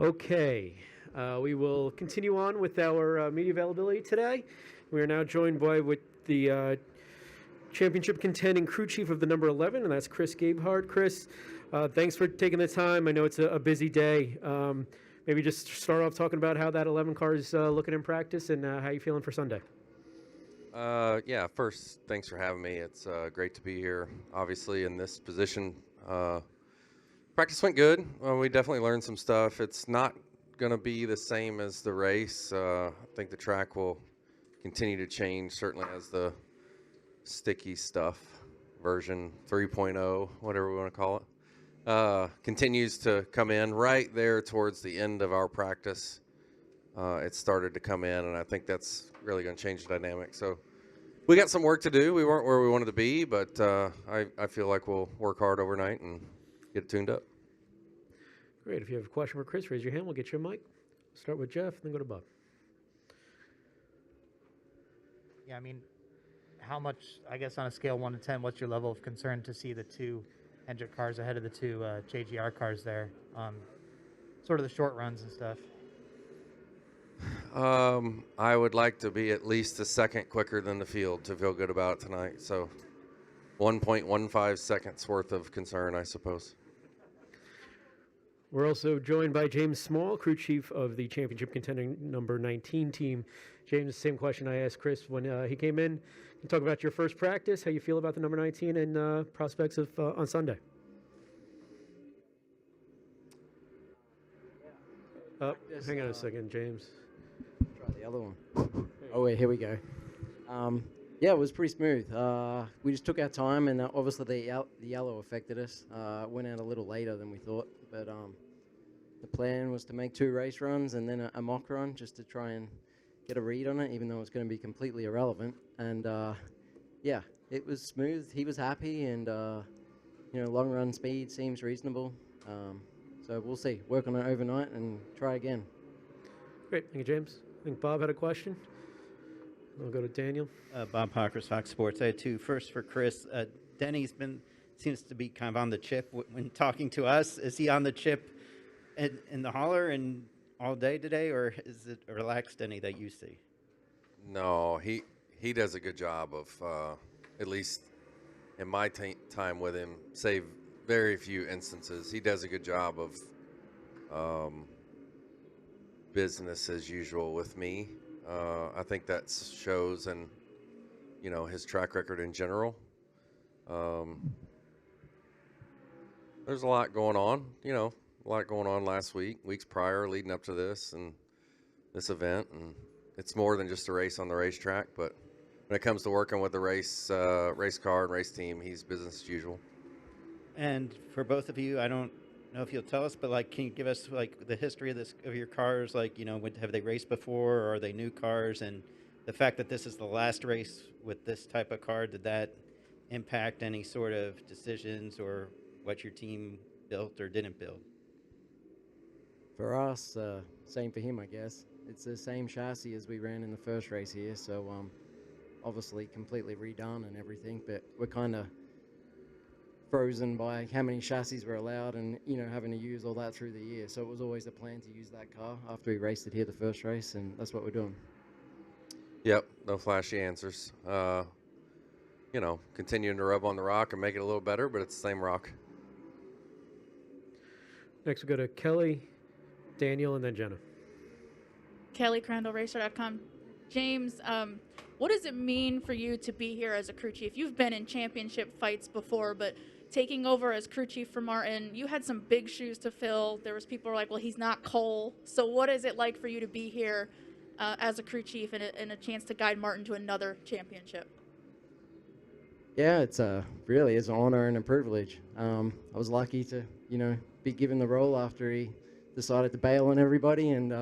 Okay, we will continue on with our media availability today. We are now joined with the championship contending crew chief of the number 11, and that's Chris Gabehart. Chris, thanks for taking the time. I know it's a busy day. Maybe just start off talking about how that 11 car is looking in practice and how you feeling for Sunday. Yeah, first, thanks for having me. It's great to be here, obviously, in this position. Practice went good. We definitely learned some stuff. It's not going to be the same as the race. I think the track will continue to change, certainly as the sticky stuff, version 3.0, whatever we want to call it, continues to come in. Right there towards the end of our practice, it started to come in, and I think that's really going to change the dynamic. So we got some work to do. We weren't where we wanted to be, but I feel like we'll work hard overnight and get it tuned up. Great. If you have a question for Chris, raise your hand. We'll get you a mic. Start with Jeff, then go to Bob. Yeah, I mean, how much, I guess on a scale 1 to 10, what's your level of concern to see the two Hendrick cars ahead of the two JGR cars there? Sort of the short runs and stuff. I would like to be at least a second quicker than the field to feel good about it tonight. So 1.15 seconds worth of concern, I suppose. We're also joined by James Small, crew chief of the championship contending number 19 team. James, same question I asked Chris when he came in. Can you talk about your first practice, how you feel about the number 19 and prospects of on Sunday? Hang on a second, James. Try the other one. Oh, wait, here we go. Yeah, it was pretty smooth. We just took our time, and obviously the yellow affected us. Went out a little later than we thought, but the plan was to make 2 race runs and then a mock run just to try and get a read on it, even though it's going to be completely irrelevant. And yeah, it was smooth. He was happy, and long run speed seems reasonable. So we'll see. Work on it overnight and try again. Great, thank you, James. I think Bob had a question. I'll go to Daniel. Bob Parker, Fox Sports. I had 2. First for Chris. Denny's seems to be kind of on the chip when talking to us. Is he on the chip in the hauler and all day today, or is it a relaxed Denny that you see? No, he does a good job of, at least in my time with him, save very few instances. He does a good job of business as usual with me. I think that shows in, his track record in general. There's a lot going on, last weeks prior, leading up to this and this event. And it's more than just a race on the racetrack, but when it comes to working with the race car and race team, he's business as usual. And for both of you, I don't know if you'll tell us, but can you give us the history of your cars? Have they raced before, or are they new cars? And the fact that this is the last race with this type of car, did that impact any sort of decisions or what your team built or didn't build? For us, same for him, I guess. It's the same chassis as we ran in the first race here, so obviously completely redone and everything, but we're kind of frozen by how many chassis were allowed and, having to use all that through the year. So it was always the plan to use that car after we raced it here the first race, and that's what we're doing. Yep, no flashy answers. Continuing to rub on the rock and make it a little better, but it's the same rock. Next we'll go to Kelly, Daniel, and then Jenna. Kelly, CrandallRacer.com. James, what does it mean for you to be here as a crew chief? You've been in championship fights before, but taking over as crew chief for Martin, you had some big shoes to fill. There was people who were like, well, he's not Cole. So what is it like for you to be here as a crew chief and a chance to guide Martin to another championship? Yeah, it's really is an honor and a privilege. I was lucky to, be given the role after he decided to bail on everybody, and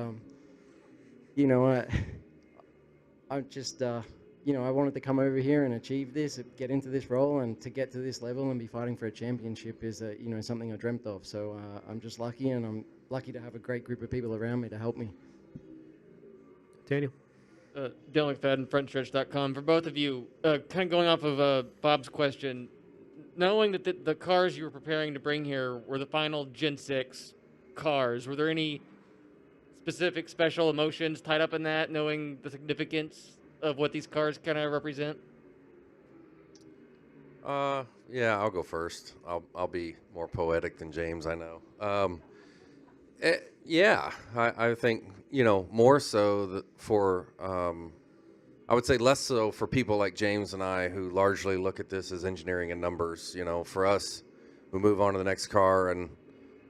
I just, I wanted to come over here and achieve this, get into this role, and to get to this level and be fighting for a championship is, something I dreamt of. So I'm just lucky, and I'm lucky to have a great group of people around me to help me. Daniel. Dale McFadden, FrontStretch.com. For both of you, kind of going off of Bob's question, knowing that the cars you were preparing to bring here were the final Gen 6 cars, were there any specific special emotions tied up in that, knowing the significance of what these cars kind of represent? Yeah, I'll go first. I'll be more poetic than James, I know. Yeah, I think, more so for, I would say less so for people like James and I who largely look at this as engineering and numbers. For us, we move on to the next car and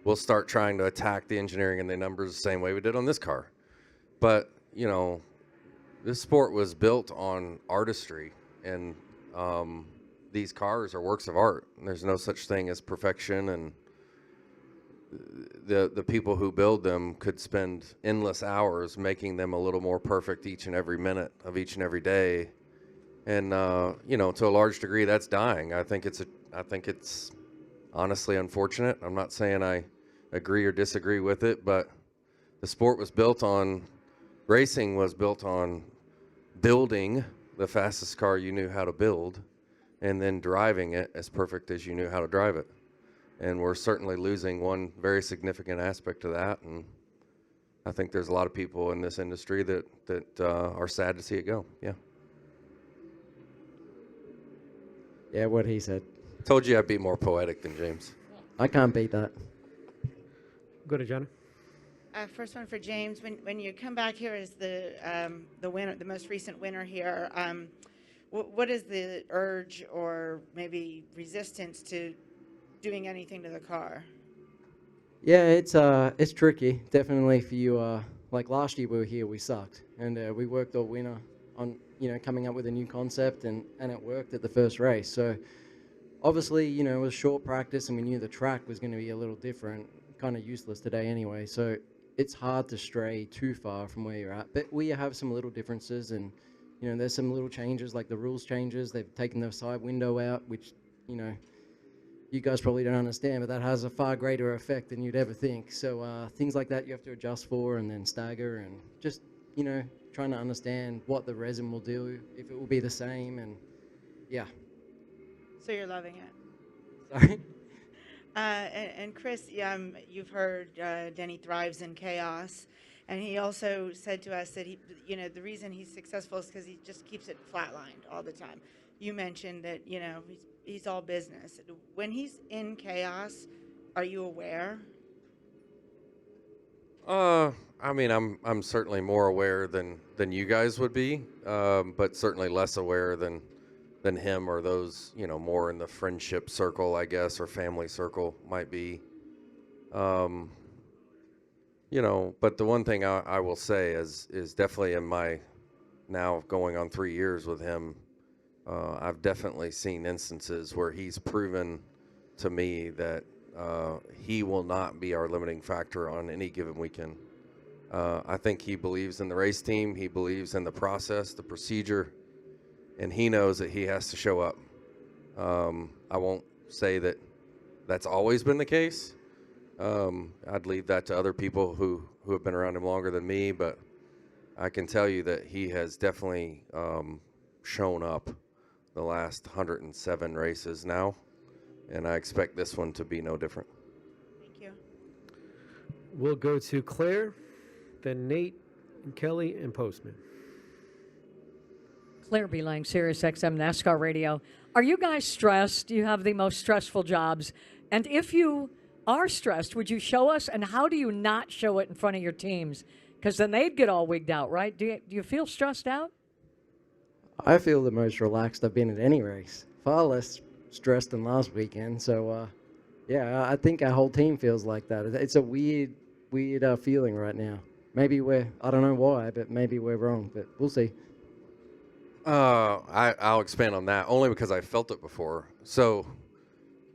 we'll start trying to attack the engineering and the numbers the same way we did on this car. But, this sport was built on artistry, and these cars are works of art. There's no such thing as perfection, and the people who build them could spend endless hours making them a little more perfect each and every minute of each and every day. And to a large degree, that's dying. I think it's honestly unfortunate. I'm not saying I agree or disagree with it, but the sport was built on, racing was built on building the fastest car you knew how to build and then driving it as perfect as you knew how to drive it. And we're certainly losing one very significant aspect of that. And I think there's a lot of people in this industry that are sad to see it go. Yeah. Yeah, what he said. Told you I'd be more poetic than James. I can't beat that. Go to Jenna. First one for James. When you come back here as the winner, the most recent winner here, what is the urge or maybe resistance to doing anything to the car? Yeah, it's tricky. Definitely for you. Like last year we were here, we sucked, and we worked all winter on coming up with a new concept, and it worked at the first race. So obviously it was short practice, and we knew the track was going to be a little different, kind of useless today anyway. So it's hard to stray too far from where you're at, but we have some little differences, and there's some little changes, like the rules changes. They've taken the side window out, which you guys probably don't understand, but that has a far greater effect than you'd ever think. So things like that you have to adjust for, and then stagger, and just trying to understand what the resin will do, if it will be the same, and yeah. So you're loving it. Sorry. And Chris, you've heard Denny thrives in chaos, and he also said to us that the reason he's successful is because he just keeps it flatlined all the time. You mentioned that he's all business. When he's in chaos, are you aware? I mean, I'm certainly more aware than you guys would be, but certainly less aware than him or those, more in the friendship circle, I guess, or family circle might be. But the one thing I will say is definitely in my now going on 3 years with him, I've definitely seen instances where he's proven to me that he will not be our limiting factor on any given weekend. I think he believes in the race team. He believes in the process, the procedure, and he knows that he has to show up. I won't say that that's always been the case. I'd leave that to other people who have been around him longer than me, but I can tell you that he has definitely shown up the last 107 races now, and I expect this one to be no different. Thank you. We'll go to Claire, then Nate, and Kelly, and Postman. Claire B. Lang, Sirius XM NASCAR Radio. Are you guys stressed? Do you have the most stressful jobs? And if you are stressed, would you show us? And how do you not show it in front of your teams? Because then they'd get all wigged out, right? Do you feel stressed out? I feel the most relaxed I've been at any race. Far less stressed than last weekend. So, yeah, I think our whole team feels like that. It's a weird feeling right now. Maybe I don't know why, but maybe we're wrong, but we'll see. I'll expand on that only because I felt it before. So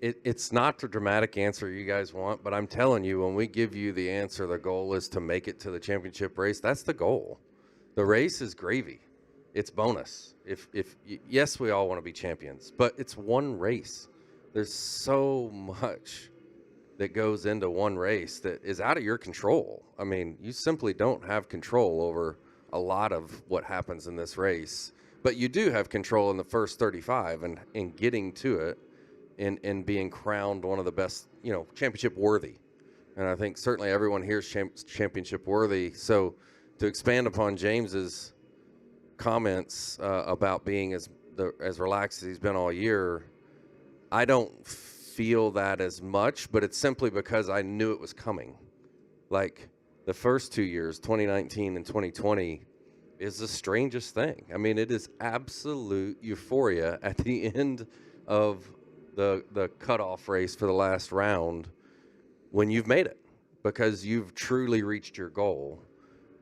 it's not the dramatic answer you guys want, but I'm telling you, when we give you the answer, the goal is to make it to the championship race. That's the goal. The race is gravy. It's bonus. Yes, we all want to be champions, but it's one race. There's so much that goes into one race that is out of your control. I mean, you simply don't have control over a lot of what happens in this race, but you do have control in the first 35 and in getting to it and being crowned one of the best, championship worthy. and I think certainly everyone here is championship worthy. So to expand upon James's comments about being as relaxed as he's been all year, I don't feel that as much, but it's simply because I knew it was coming. Like the first 2 years, 2019 and 2020, is the strangest thing. I mean, it is absolute euphoria at the end of the cutoff race for the last round when you've made it, because you've truly reached your goal.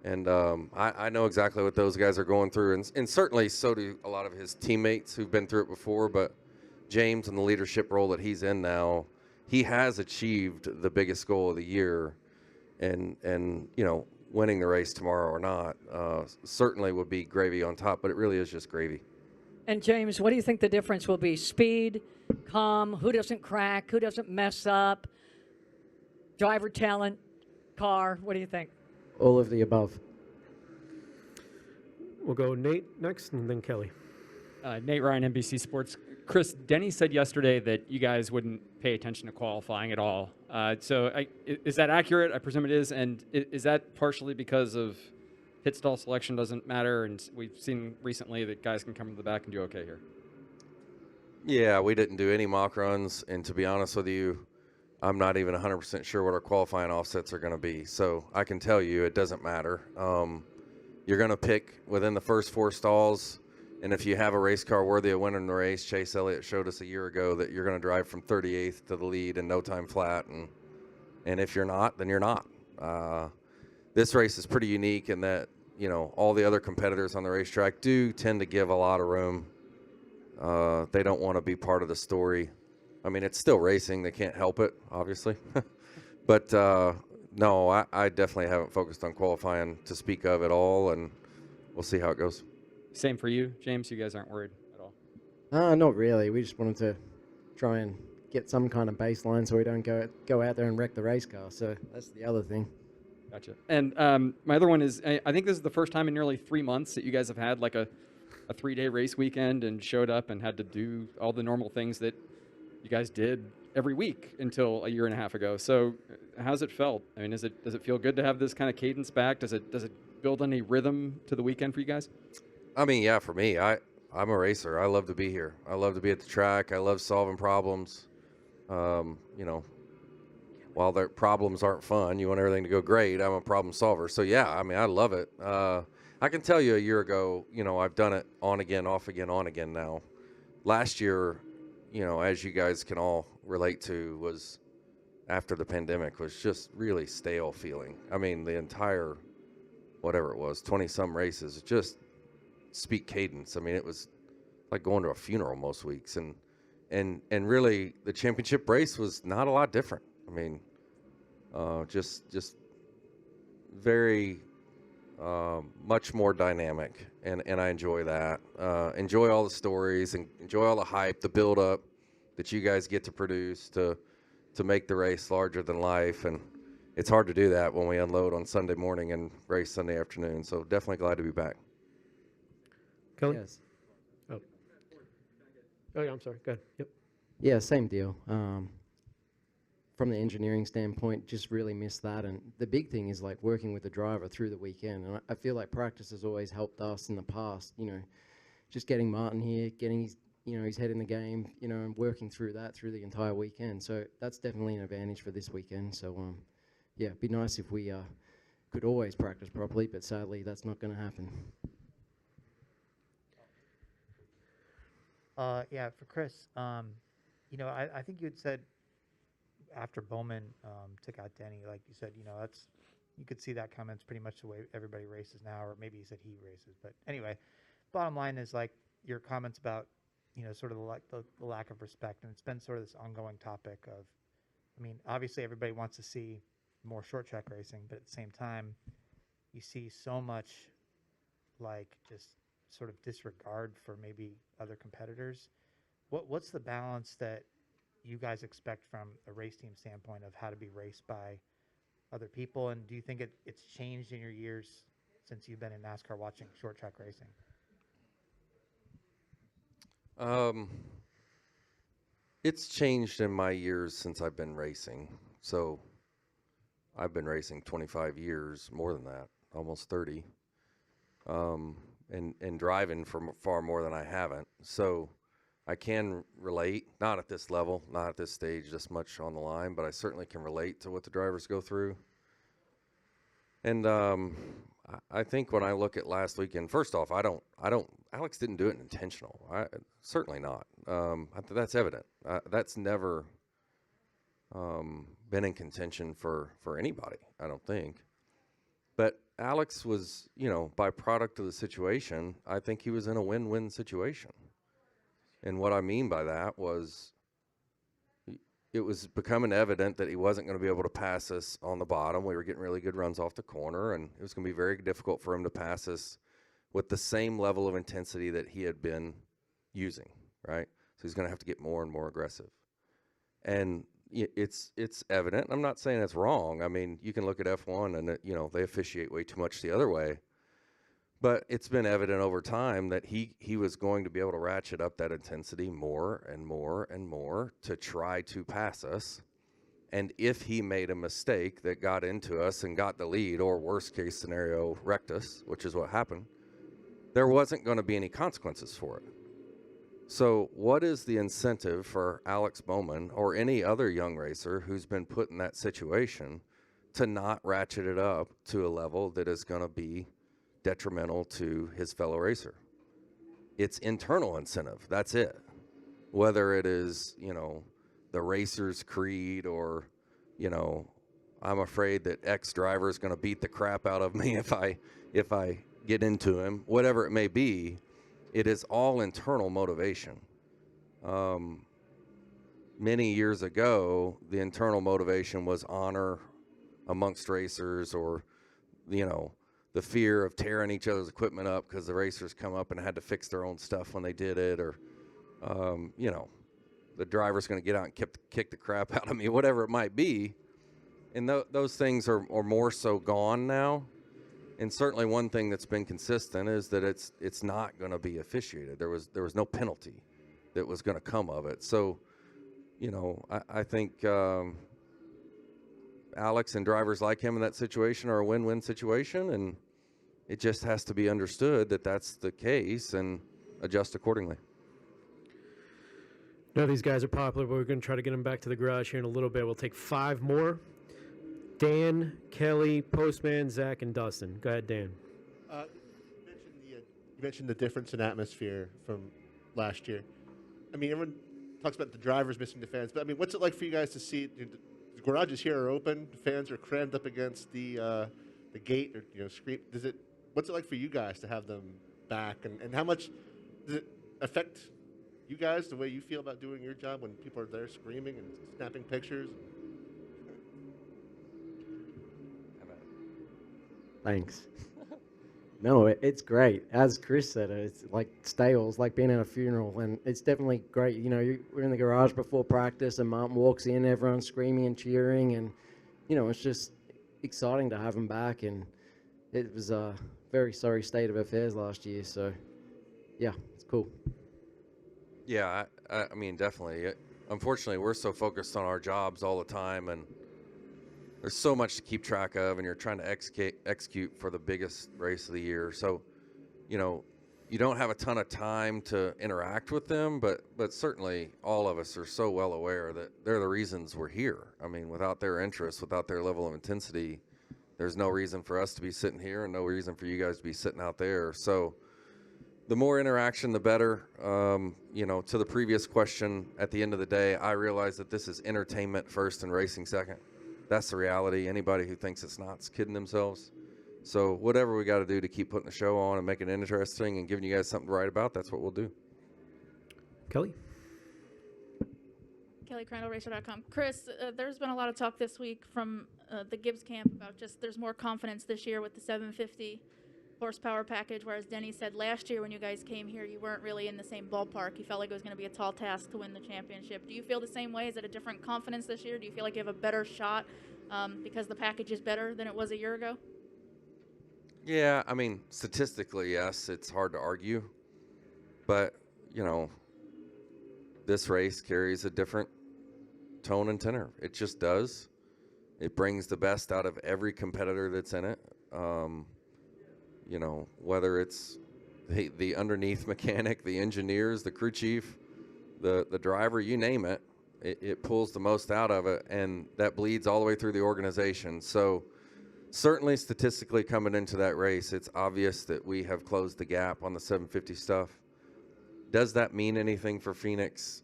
And I know exactly what those guys are going through, and certainly so do a lot of his teammates who've been through it before. But James, in the leadership role that he's in now, he has achieved the biggest goal of the year, and you know, winning the race tomorrow or not certainly would be gravy on top, but it really is just gravy. And James, what do you think the difference will be? Speed, calm, who doesn't crack, who doesn't mess up, driver talent, car, what do you think? All of the above. We'll go Nate next, and then Kelly. Nate Ryan, NBC Sports. Chris, Denny said yesterday that you guys wouldn't pay attention to qualifying at all. Is that accurate? I presume it is. And is that partially because of pit stall selection doesn't matter? And we've seen recently that guys can come to the back and do okay here. Yeah, we didn't do any mock runs, and to be honest with you, I'm not even 100% sure what our qualifying offsets are going to be. So I can tell you it doesn't matter. You're going to pick within the first 4 stalls, and if you have a race car worthy of winning the race, Chase Elliott showed us a year ago that you're going to drive from 38th to the lead in no time flat, and if you're not, then you're not. This race is pretty unique in that, you know, all the other competitors on the racetrack do tend to give a lot of room. They don't want to be part of the story. I mean, it's still racing. They can't help it, obviously. But, no, I definitely haven't focused on qualifying to speak of at all, and we'll see how it goes. Same for you, James? You guys aren't worried at all? Not really. We just wanted to try and get some kind of baseline so we don't go out there and wreck the race car. So that's the other thing. Gotcha. And my other one is, I think this is the first time in nearly 3 months that you guys have had like a 3-day race weekend and showed up and had to do all the normal things that you guys did every week until a year and a half ago. So how's it felt? I mean, does it feel good to have this kind of cadence back? Does it build any rhythm to the weekend for you guys? I mean, yeah, for me, I'm a racer. I love to be here. I love to be at the track. I love solving problems. You know, while their problems aren't fun, you want everything to go great. I'm a problem solver. So, yeah, I mean, I love it. I can tell you a year ago, you know, I've done it on again, off again, on again now. Last year, you know, as you guys can all relate to, was after the pandemic was just really stale feeling. I mean, the entire, whatever it was, 20-some races, just speak cadence. I mean, it was like going to a funeral most weeks. And really, the championship race was not a lot different. I mean, just very much more dynamic, and I enjoy that. Enjoy all the stories and enjoy all the hype, the build-up that you guys get to produce to make the race larger than life. And it's hard to do that when we unload on Sunday morning and race Sunday afternoon. So definitely glad to be back. Kelly? Yes. Oh, yeah, I'm sorry. Go ahead. Yep. Yeah, same deal. From the engineering standpoint, just really missed that. And the big thing is like working with the driver through the weekend. And I feel like practice has always helped us in the past, you know, just getting Martin here, getting his head in the game, you know, and working through that through the entire weekend. So that's definitely an advantage for this weekend. So, yeah, it'd be nice if we could always practice properly, but sadly that's not going to happen. Yeah, for Chris, you know, I think you had said after Bowman took out Denny, like you said, you know, you could see that comment's pretty much the way everybody races now, or maybe he said he races. But anyway, bottom line is like your comments about, you know, sort of the lack of respect, and it's been sort of this ongoing topic of, I mean, obviously everybody wants to see more short track racing, but at the same time, you see so much like just sort of disregard for maybe other competitors. What's the balance that you guys expect from a race team standpoint of how to be raced by other people? And do you think it's changed in your years since you've been in NASCAR watching short track racing? It's changed in my years since I've been racing. So I've been racing 25 years, more than that, almost 30, and driving for far more than I haven't. So I can relate, not at this level, not at this stage this much on the line, but I certainly can relate to what the drivers go through. And I think when I look at last weekend, first off, Alex didn't do it intentional. Certainly not. That's evident. That's never been in contention for anybody, I don't think. But Alex was, by product of the situation, I think he was in a win-win situation. And what I mean by that was it was becoming evident that he wasn't going to be able to pass us on the bottom. We were getting really good runs off the corner, and it was going to be very difficult for him to pass us with the same level of intensity that he had been using, right? So he's going to have to get more and more aggressive. And it's evident. I'm not saying it's wrong. I mean, you can look at F1 and, they officiate way too much the other way. But it's been evident over time that he was going to be able to ratchet up that intensity more and more and more to try to pass us. And if he made a mistake that got into us and got the lead, or worst case scenario, wrecked us, which is what happened, there wasn't going to be any consequences for it. So what is the incentive for Alex Bowman or any other young racer who's been put in that situation to not ratchet it up to a level that is going to be detrimental to his fellow racer? It's internal incentive. That's it. Whether it is, the racer's creed or, I'm afraid that X driver is going to beat the crap out of me if I get into him, whatever it may be, it is all internal motivation. Many years ago, the internal motivation was honor amongst racers, or, the fear of tearing each other's equipment up because the racers come up and had to fix their own stuff when they did it, or, the driver's going to get out and kick the crap out of me, whatever it might be. And those things are more so gone now. And certainly one thing that's been consistent is that it's not going to be officiated. There was no penalty that was going to come of it. So, I think Alex and drivers like him in that situation are a win-win situation, and it just has to be understood that that's the case and adjust accordingly. Now these guys are popular, but we're going to try to get them back to the garage here in a little bit. We'll take 5 more. Dan, Kelly, Postman, Zach, and Dustin. Go ahead, Dan. You mentioned the difference in atmosphere from last year. I mean, everyone talks about the drivers missing the fans, but I mean, what's it like for you guys to see the garages here are open, the fans are crammed up against the gate, or scream? What's it like for you guys to have them back, and how much does it affect you guys, the way you feel about doing your job when people are there screaming and snapping pictures? Thanks. No, it's great. As Chris said, it's like stales, like being at a funeral, and it's definitely great. We're in the garage before practice, and Martin walks in, everyone's screaming and cheering, and it's just exciting to have him back. And it was a very sorry state of affairs last year, so yeah, it's cool. Yeah, I mean, definitely. Unfortunately, we're so focused on our jobs all the time, and there's so much to keep track of, and you're trying to execute for the biggest race of the year. So, you don't have a ton of time to interact with them, but certainly all of us are so well aware that they're the reasons we're here. I mean, without their interest, without their level of intensity, there's no reason for us to be sitting here and no reason for you guys to be sitting out there. So the more interaction, the better. To the previous question, at the end of the day, I realize that this is entertainment first and racing second. That's the reality. Anybody who thinks it's not is kidding themselves. So whatever we got to do to keep putting the show on and making it interesting and giving you guys something to write about, that's what we'll do. Kelly? Kelly, CrandallRacer.com. Chris, there's been a lot of talk this week from the Gibbs camp about just there's more confidence this year with the 750 horsepower package, whereas Denny said last year when you guys came here, you weren't really in the same ballpark. You felt like it was going to be a tall task to win the championship. Do you feel the same way? Is it a different confidence this year? Do you feel like you have a better shot because the package is better than it was a year ago? Yeah, I mean, statistically, yes, it's hard to argue. But, this race carries a different tone and tenor. It just does. It brings the best out of every competitor that's in it. You know, whether it's the underneath mechanic, the engineers, the crew chief, the driver, you name it, it pulls the most out of it, and that bleeds all the way through the organization. So certainly statistically coming into that race, it's obvious that we have closed the gap on the 750 stuff. Does that mean anything for Phoenix?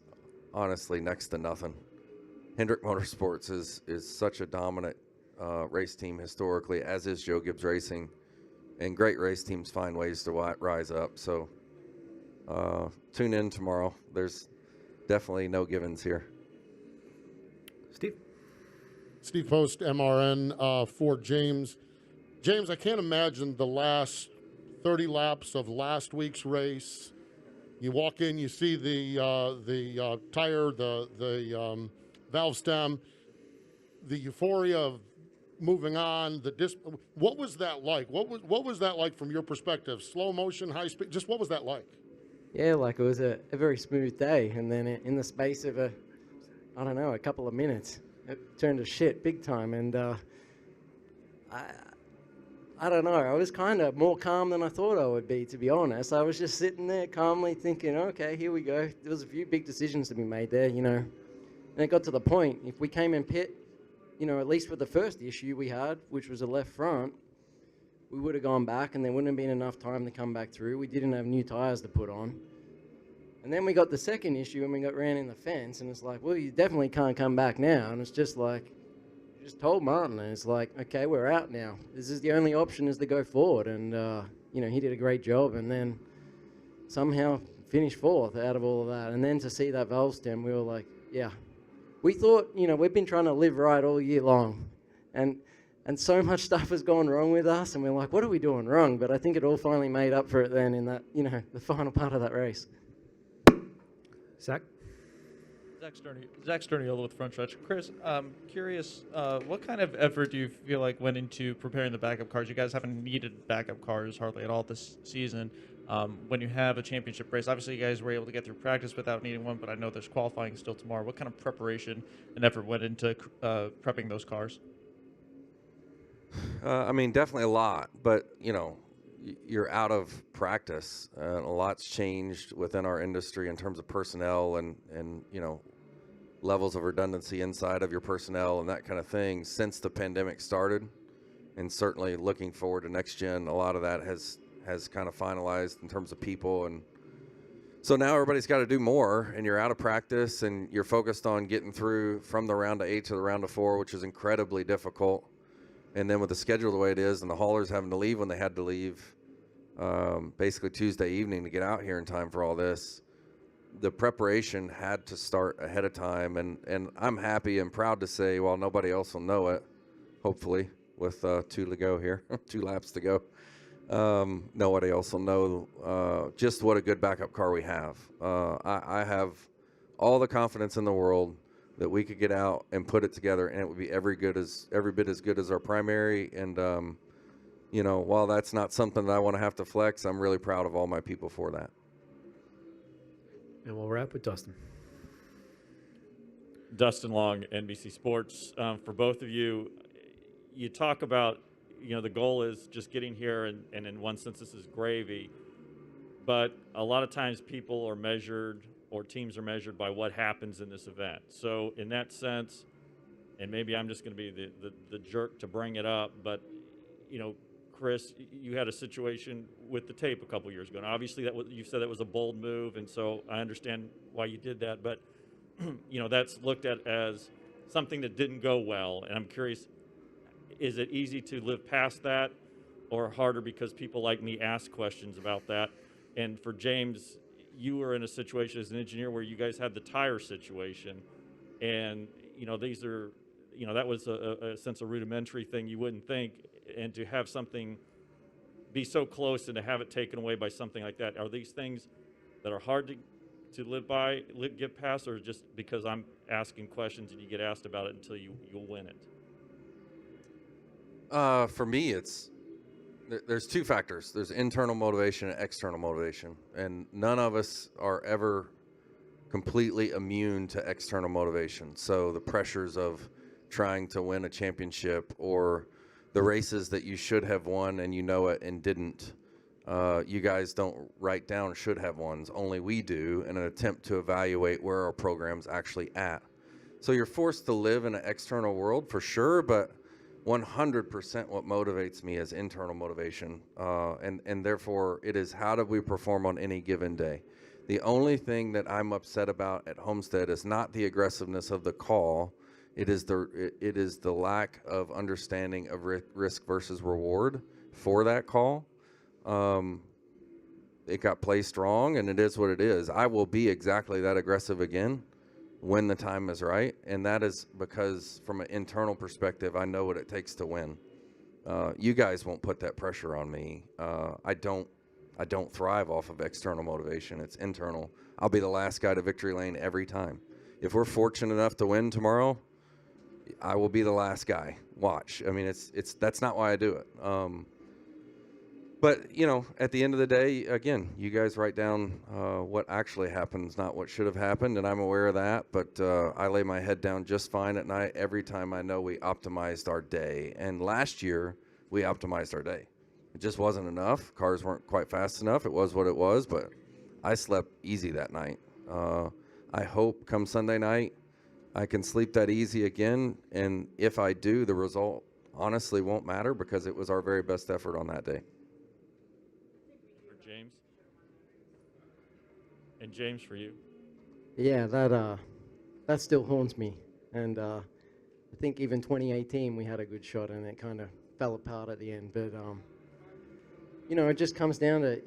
Honestly, next to nothing. Hendrick Motorsports is such a dominant race team historically, as is Joe Gibbs Racing, and great race teams find ways to rise up. So tune in tomorrow. There's definitely no givens here. Steve Post, MRN, for James. James, I can't imagine the last 30 laps of last week's race. You walk in, you see the tire, the valve stem, the euphoria of moving on. What was that like? What was that like from your perspective? Slow motion, high speed. Just what was that like? Yeah, like it was a very smooth day, and then in the space of a couple of minutes, it turned to shit big time. And I don't know. I was kind of more calm than I thought I would be, to be honest. I was just sitting there calmly thinking, okay, here we go. There was a few big decisions to be made there, you know. And it got to the point, if we came in pit, you know, at least with the first issue we had, which was the left front, we would have gone back and there wouldn't have been enough time to come back through. We didn't have new tires to put on. And then we got the second issue and we got ran in the fence, and it's like, well, you definitely can't come back now. And it's just like, you just told Martin, and it's like, okay, we're out now. This is the only option, is to go forward. And, you know, he did a great job, and then somehow finished fourth out of all of that. And then to see that valve stem, we were like, yeah. We thought, you know, we've been trying to live right all year long. And so much stuff has gone wrong with us, and we're like, what are we doing wrong? But I think it all finally made up for it then in that, you know, the final part of that race. Zach? Zach Sterniolo with Front Stretch. Chris, curious, what kind of effort do you feel like went into preparing the backup cars? You guys haven't needed backup cars hardly at all this season. When you have a championship race, obviously you guys were able to get through practice without needing one, but I know there's qualifying still tomorrow. What kind of preparation and effort went into prepping those cars? I mean, definitely a lot, but, you know, you're out of practice. A lot's changed within our industry in terms of personnel and, you know, levels of redundancy inside of your personnel and that kind of thing since the pandemic started. And certainly looking forward to next gen, a lot of that has kind of finalized in terms of people. And so now everybody's got to do more, and you're out of practice, and you're focused on getting through from the round of 8 to the round of 4, which is incredibly difficult. And then with the schedule the way it is, and the haulers having to leave when they had to leave, basically Tuesday evening to get out here in time for all this, the preparation had to start ahead of time. And I'm happy and proud to say, while nobody else will know it, hopefully, with 2 to go here, 2 laps to go, nobody else will know just what a good backup car we have. I have all the confidence in the world that we could get out and put it together, and it would be every bit as good as our primary. And you know, while that's not something that I want to have to flex, I'm really proud of all my people for that. And we'll wrap with Dustin. Dustin Long, NBC Sports. For both of you, you talk about, you know, the goal is just getting here, and in one sense this is gravy, but a lot of times people are measured, or teams are measured by what happens in this event. So in that sense, and maybe I'm just going to be the jerk to bring it up, but, you know, Chris, you had a situation with the tape a couple years ago. And obviously, you said that was a bold move, and so I understand why you did that. But you know, that's looked at as something that didn't go well. And I'm curious, is it easy to live past that, or harder because people like me ask questions about that? And for James, you were in a situation as an engineer where you guys had the tire situation, and you know, these are, you know, that was a sense of rudimentary thing you wouldn't think. And to have something be so close and to have it taken away by something like that, are these things that are hard to live by, get past, or just because I'm asking questions and you get asked about it until you'll win it? For me, there's 2 factors. There's internal motivation and external motivation, and none of us are ever completely immune to external motivation. So the pressures of trying to win a championship, or the races that you should have won and you know it and didn't. You guys don't write down should have ones, only we do, in an attempt to evaluate where our program's actually at. So you're forced to live in an external world for sure, but 100% what motivates me is internal motivation. And therefore it is, how do we perform on any given day? The only thing that I'm upset about at Homestead is not the aggressiveness of the call. It is the lack of understanding of risk versus reward for that call. It got placed wrong, and it is what it is. I will be exactly that aggressive again when the time is right, and that is because from an internal perspective, I know what it takes to win. You guys won't put that pressure on me. I don't thrive off of external motivation. It's internal. I'll be the last guy to victory lane every time. If we're fortunate enough to win tomorrow, I will be the last guy. Watch. I mean, that's not why I do it. But, at the end of the day, again, you guys write down what actually happens, not what should have happened, and I'm aware of that. But I lay my head down just fine at night every time I know we optimized our day. And last year, we optimized our day. It just wasn't enough. Cars weren't quite fast enough. It was what it was, but I slept easy that night. I hope come Sunday night, I can sleep that easy again, and if I do, the result honestly won't matter because it was our very best effort on that day. For James. And James, for you. Yeah, that still haunts me. And I think even 2018 we had a good shot and it kind of fell apart at the end. But, it just comes down to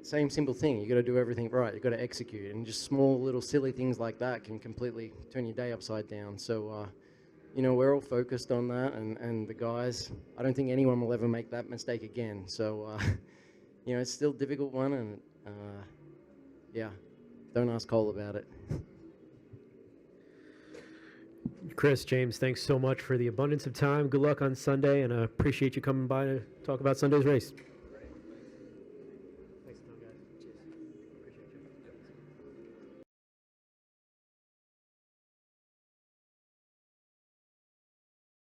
same simple thing. You got to do everything right. You got to execute. And just small little silly things like that can completely turn your day upside down. So, we're all focused on that. And the guys, I don't think anyone will ever make that mistake again. So, it's still a difficult one. And, don't ask Cole about it. Chris, James, thanks so much for the abundance of time. Good luck on Sunday, and I appreciate you coming by to talk about Sunday's race.